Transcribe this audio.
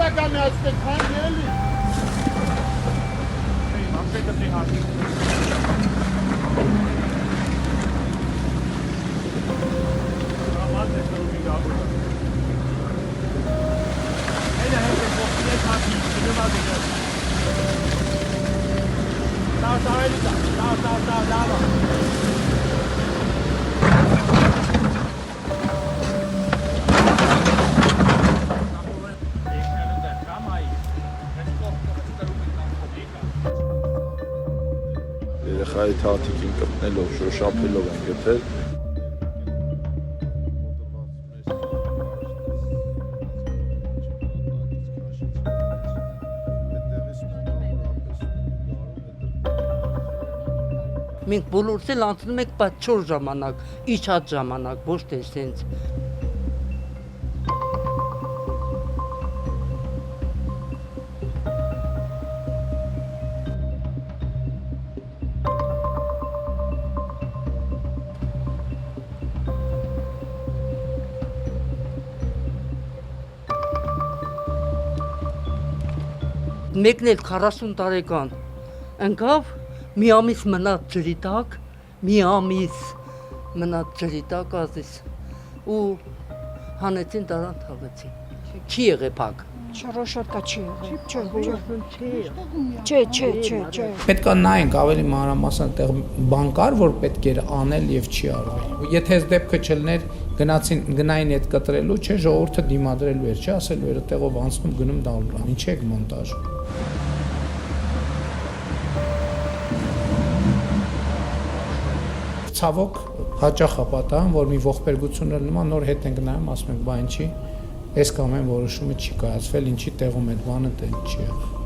Կամյացնեք, հան ելի։ Ամպետը հատի։ Ամատ է սրուվի գաբուրը։ Հենը հենը կողքին է հատի, կնումա դիգր։ Տավ, Երեխայի թաթիկին կպնելով, շոշափելով են գտել։ Մենք բոլորս էլ անցնում ենք բայց 4 ժամանակ, իջած ժամանակ, ոչ թե սենց։ Մեկն էլ 40 տարեկան ընկավ, մի ամիս մնաց ջրի տակ, մի ամիս մնաց ջրի տակ ազիս ու հանեցին դարան թաղեցին։ Չի եղե փակ։ Շորոշոտկա չի եղել։ Չէ։ Պետք է նայենք ավելի մանրամասն այդտեղ բան կար, որ պետք էր անել եւ չի արվել։ Եթե այս դեպքը չլներ, գնային այդ կտրելու, չէ, ժողովուրդը դիմադրելու էր, չէ, ասելու էր այդտեղով անցնում գնում դալուրան։ Ինչ եք մոնտաժ։ Ցավոք հաճախ է պատահում, որ մի ողբերգություններ նման նոր հետ ենք նայում, ասում ենք, բա ինչի, այս կամ այն որոշումը չի կայացվել, ինչի տեղում այդ բանը դեն չի եղել։